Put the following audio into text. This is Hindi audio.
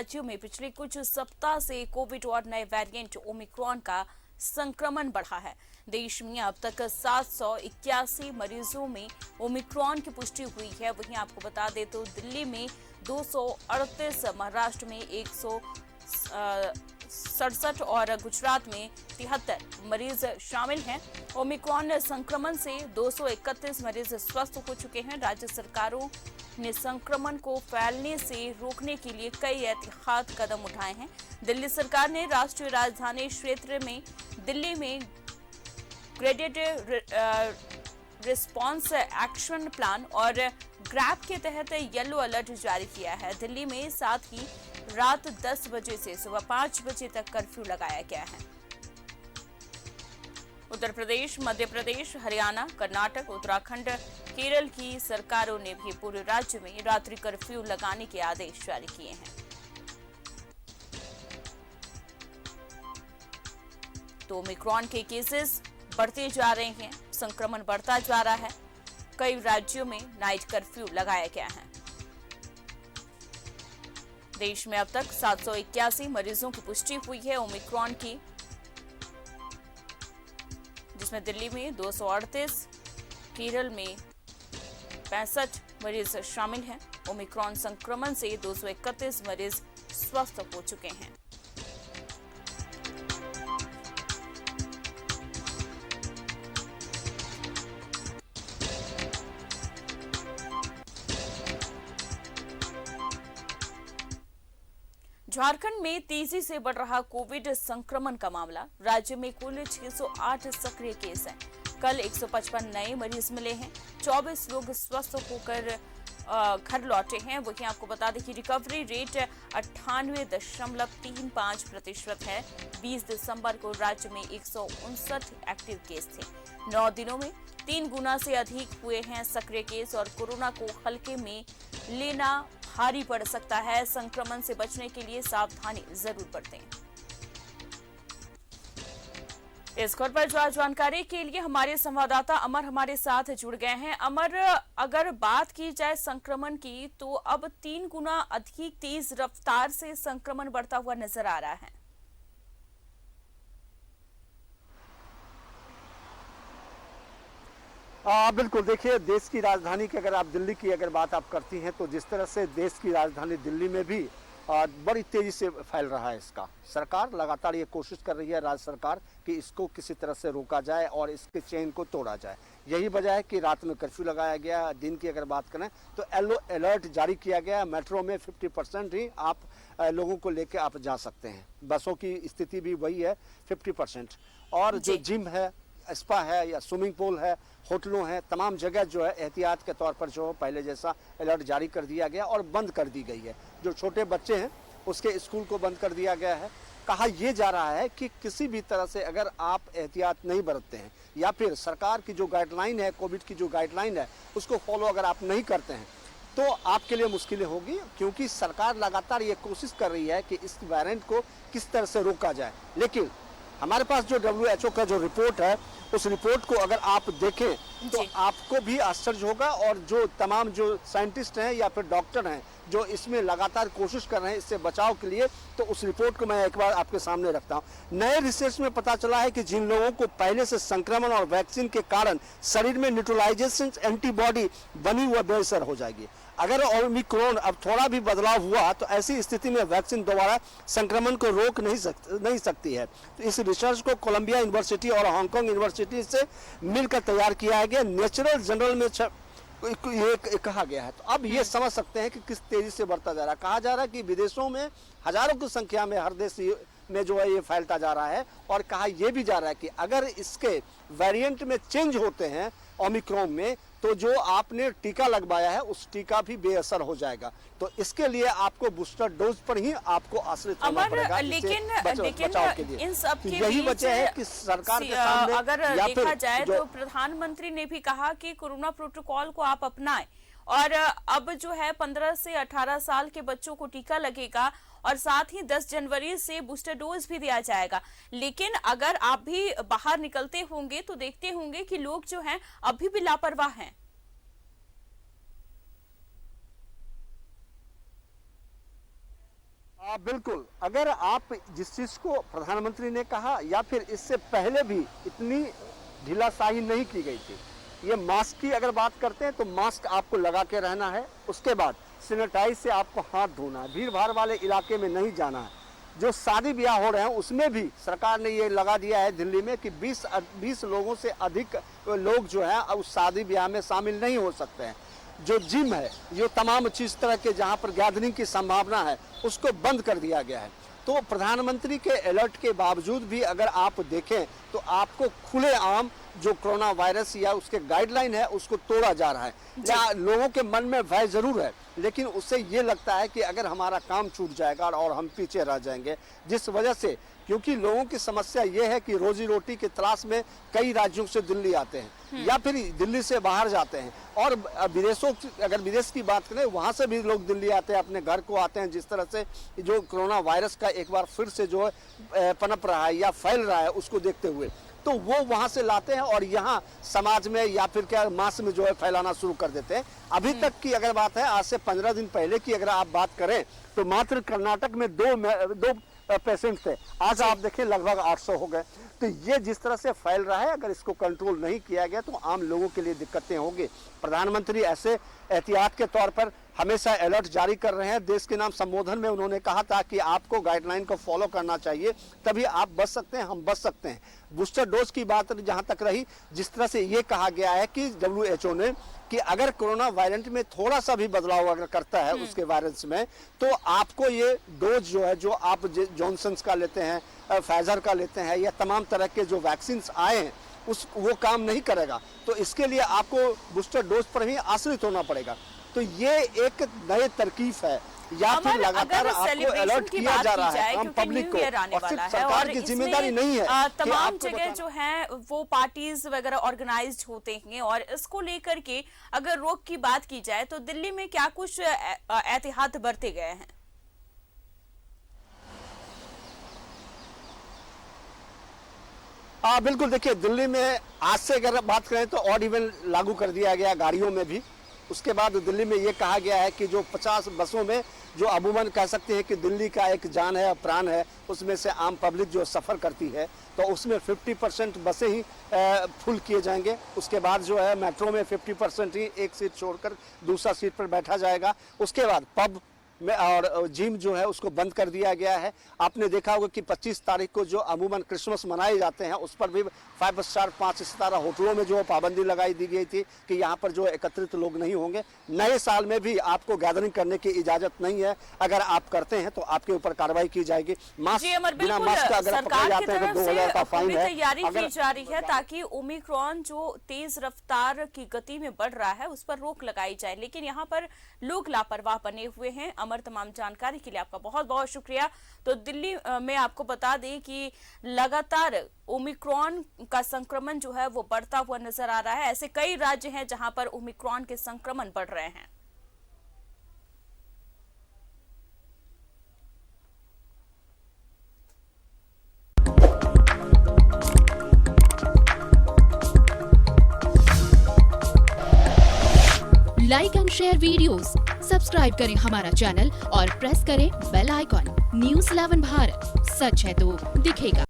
राज्यों में पिछले कुछ सप्ताह से कोविड और नए वेरिएंट ओमिक्रॉन का संक्रमण बढ़ा है। देश में अब तक 781 मरीजों में ओमिक्रॉन की पुष्टि हुई है। वहीं आपको बता दें तो दिल्ली में 238, महाराष्ट्र में 167 और गुजरात में 73 मरीज शामिल हैं। ओमिक्रॉन संक्रमण से 231 मरीज स्वस्थ हो चुके हैं। राज्य सरकारों ने संक्रमण को फैलने से रोकने के लिए कई एहतियाती कदम उठाए हैं। दिल्ली सरकार ने राष्ट्रीय राजधानी क्षेत्र में दिल्ली में ग्रेडेड रिस्पांस एक्शन प्लान और ग्रैप के तहत येलो अलर्ट जारी किया है। दिल्ली में साथ ही रात 10 बजे से सुबह 5 बजे तक कर्फ्यू लगाया गया है। उत्तर प्रदेश, मध्य प्रदेश, हरियाणा, कर्नाटक, उत्तराखंड, केरल की सरकारों ने भी पूरे राज्य में रात्रि कर्फ्यू लगाने के आदेश जारी किए हैं। तो ओमिक्रॉन के केसेस बढ़ते जा रहे हैं, संक्रमण बढ़ता जा रहा है। कई राज्यों में नाइट कर्फ्यू लगाया गया है। देश में अब तक 781 मरीजों की पुष्टि हुई है ओमिक्रॉन की, जिसमें दिल्ली में 238, केरल में 65 मरीज शामिल हैं। ओमिक्रॉन संक्रमण से 231 मरीज स्वस्थ हो चुके हैं। झारखंड में तेजी से बढ़ रहा कोविड संक्रमण का मामला। राज्य में कुल 608 सक्रिय केस हैं। कल 155 नए मरीज मिले हैं। 24 लोग स्वस्थ होकर घर लौटे हैं। वहीं आपको बता दें कि रिकवरी रेट 98.35% है। 20 दिसंबर को राज्य में 159 एक्टिव केस थे। 9 दिनों में 3 गुना से अधिक हुए हैं सक्रिय केस और कोरोना को हल्के में लेना भारी पड़ सकता है। संक्रमण से बचने के लिए सावधानी जरूर बरतें। इस खबर पर जो जानकारी के लिए हमारे संवाददाता अमर हमारे साथ जुड़ गए हैं। अमर, अगर बात की जाए संक्रमण की तो अब 3 गुना अधिक तेज रफ्तार से संक्रमण बढ़ता हुआ नजर आ रहा है। बिल्कुल, देखिए, देश की राजधानी की अगर आप दिल्ली की अगर बात आप करती हैं तो जिस तरह से देश की राजधानी दिल्ली में भी बड़ी तेजी से फैल रहा है इसका। सरकार लगातार ये कोशिश कर रही है, राज्य सरकार, कि इसको किसी तरह से रोका जाए और इसके चेन को तोड़ा जाए। यही वजह है कि रात में कर्फ्यू लगाया गया। दिन की अगर बात करें तो येलो अलर्ट जारी किया गया। मेट्रो में 50% ही आप लोगों को लेकर आप जा सकते हैं। बसों की स्थिति भी वही है, 50%। और जो जिम है, स्पा है या स्विमिंग पूल है, होटलों हैं, तमाम जगह जो है एहतियात के तौर पर जो पहले जैसा अलर्ट जारी कर दिया गया और बंद कर दी गई है। जो छोटे बच्चे हैं उसके स्कूल को बंद कर दिया गया है। कहा यह जा रहा है कि किसी भी तरह से अगर आप एहतियात नहीं बरतते हैं या फिर सरकार की जो गाइडलाइन है, कोविड की जो गाइडलाइन है, उसको फॉलो अगर आप नहीं करते हैं तो आपके लिए मुश्किलें होगी, क्योंकि सरकार लगातार ये कोशिश कर रही है कि इस वेरिएंट को किस तरह से रोका जाए। लेकिन हमारे पास जो WHO का जो रिपोर्ट है, उस रिपोर्ट को अगर आप देखें तो आपको भी आश्चर्य होगा। और जो तमाम जो साइंटिस्ट हैं या फिर डॉक्टर हैं जो इसमें लगातार कोशिश कर रहे हैं इससे बचाव के लिए, तो उस रिपोर्ट को मैं एक बार आपके सामने रखता हूं। नए रिसर्च में पता चला है कि जिन लोगों को पहले से संक्रमण और वैक्सीन के कारण शरीर में न्यूट्रलाइजेशन एंटीबॉडी बनी हुआ बेअसर हो जाएगी। अगर ओमिक्रॉन अब थोड़ा भी बदलाव हुआ तो ऐसी स्थिति में वैक्सीन दोबारा संक्रमण को रोक नहीं सकती है। तो इस रिसर्च को कोलंबिया यूनिवर्सिटी और हांगकांग यूनिवर्सिटी से मिलकर तैयार किया गया। नेचुरल जर्नल में ये कहा गया है। तो अब ये समझ सकते हैं कि किस तेजी से बढ़ता जा रहा है। कहा जा रहा है कि विदेशों में हजारों की संख्या में हर देश में जो है ये फैलता जा रहा है। और कहा यह भी जा रहा है कि अगर इसके वेरिएंट में चेंज होते हैं ओमिक्रॉन में, तो जो आपने टीका लगवाया है उस टीका भी बेअसर हो जाएगा। तो इसके लिए आपको बूस्टर डोज पर ही आपको आश्रित होना पड़ेगा लेकिन बचाव के लिए। इन सब के यही वजह है कि सरकार के सामने अगर देखा जाए तो प्रधानमंत्री ने भी कहा कि कोरोना प्रोटोकॉल को आप अपनाएं और अब जो है 15 से 18 साल के बच्चों को टीका लगेगा और साथ ही 10 जनवरी से बूस्टर डोज भी दिया जाएगा। लेकिन अगर आप भी बाहर निकलते होंगे तो देखते होंगे कि लोग जो हैं अभी भी लापरवाह हैं। बिल्कुल, अगर आप जिस चीज को प्रधानमंत्री ने कहा या फिर इससे पहले भी इतनी ढीलाशाही नहीं की गई थी। ये मास्क की अगर बात करते हैं तो मास्क आपको लगा के रहना है, उसके बाद सैनिटाइज से आपको हाथ धोना है, भीड़ भाड़ वाले इलाके में नहीं जाना है। जो शादी ब्याह हो रहे हैं उसमें भी सरकार ने ये लगा दिया है दिल्ली में कि 20 लोगों से अधिक लोग जो है उस शादी ब्याह में शामिल नहीं हो सकते हैं। जो जिम है, जो तमाम चीज तरह के जहां पर गैदरिंग की संभावना है उसको बंद कर दिया गया है। तो प्रधानमंत्री के अलर्ट के बावजूद भी अगर आप देखें तो आपको खुलेआम जो कोरोना वायरस या उसके गाइडलाइन है उसको तोड़ा जा रहा है। या लोगों के मन में भय जरूर है, लेकिन उससे ये लगता है कि अगर हमारा काम छूट जाएगा और हम पीछे रह जाएंगे, जिस वजह से क्योंकि लोगों की समस्या ये है कि रोजी रोटी की तलाश में कई राज्यों से दिल्ली आते हैं या फिर दिल्ली से बाहर जाते हैं। और विदेशों अगर विदेश की बात करें वहां से भी लोग दिल्ली आते हैं, अपने घर को आते हैं। जिस तरह से जो कोरोना वायरस का एक बार फिर से जो है पनप रहा है या फैल रहा है उसको देखते हुए, तो वो वहां से लाते हैं और यहाँ समाज में या फिर क्या मास में जो है फैलाना शुरू कर देते हैं। अभी तक की अगर बात है, आज से 15 दिन पहले की अगर आप बात करें तो मात्र कर्नाटक में दो पेशेंट थे, आज आप देखें लगभग 800 हो गए। तो ये जिस तरह से फैल रहा है, अगर इसको कंट्रोल नहीं किया गया तो आम लोगों के लिए दिक्कतें होंगी। प्रधानमंत्री ऐसे एहतियात के तौर पर हमेशा अलर्ट जारी कर रहे हैं। देश के नाम संबोधन में उन्होंने कहा था कि आपको गाइडलाइन को फॉलो करना चाहिए, तभी आप बच सकते हैं, हम बच सकते हैं। बूस्टर डोज की बात जहां तक रही, जिस तरह से ये कहा गया है कि WHO ने कि अगर कोरोना वायरेंट में थोड़ा सा भी बदलाव अगर करता है उसके वायरस में, तो आपको ये डोज जो है, जो आप जॉनसन्स का लेते हैं, फाइजर का लेते हैं या तमाम तरह के जो वैक्सीन आए हैं वो काम नहीं करेगा। तो इसके लिए आपको बूस्टर डोज पर ही आश्रित होना पड़ेगा। तो ये एक नई तरकीब है या फिर लगातार आपको अलर्ट किया जा रहा है हम पब्लिक को, और सिर्फ सरकार की जिम्मेदारी नहीं है। तमाम जगह जो है वो पार्टीज वगैरह ऑर्गेनाइज्ड होते हैं और इसको लेकर के अगर रोक की बात की जाए तो दिल्ली में क्या कुछ एहतियात बरते गए हैं? बिल्कुल, देखिए दिल्ली में आज से अगर बात करें तो ऑड इवन लागू कर दिया गया गाड़ियों में भी। उसके बाद दिल्ली में ये कहा गया है कि जो 50 बसों में जो अमूमन कह सकते हैं कि दिल्ली का एक जान है, प्राण है, उसमें से आम पब्लिक जो सफ़र करती है तो उसमें 50% बसें ही फुल किए जाएंगे। उसके बाद जो है मेट्रो में 50% ही एक सीट छोड़कर दूसरा सीट पर बैठा जाएगा। उसके बाद पब में और जिम जो है उसको बंद कर दिया गया है। आपने देखा होगा कि 25 तारीख को जो अमूमन क्रिसमस मनाए जाते हैं उस पर भी 5 स्टार 5 सितारा होटलों में जो पाबंदी लगाई दी गई थी कि यहाँ पर जो एकत्रित लोग नहीं होंगे। नए साल में भी आपको गैदरिंग करने की इजाजत नहीं है, अगर आप करते हैं तो आपके ऊपर कार्रवाई की जाएगी। बिना मास्क का अगर पकड़े जाते हैं तो 2000 का फाइन है। तैयारी की जा रही है ताकि ओमिक्रॉन जो तेज रफ्तार की गति में बढ़ रहा है उस पर रोक लगाई जाए, लेकिन यहाँ पर लोग लापरवाह बने हुए हैं। अमर, तमाम जानकारी के लिए आपका बहुत बहुत शुक्रिया। तो दिल्ली में आपको बता दें कि लगातार ओमिक्रॉन का संक्रमण जो है वो बढ़ता हुआ नजर आ रहा है। ऐसे कई राज्य हैं जहां पर ओमिक्रॉन के संक्रमण बढ़ रहे हैं। Like and share videos, subscribe करें हमारा चैनल और प्रेस करें बेल आइकॉन। न्यूज़ 11 भारत, सच है तो दिखेगा।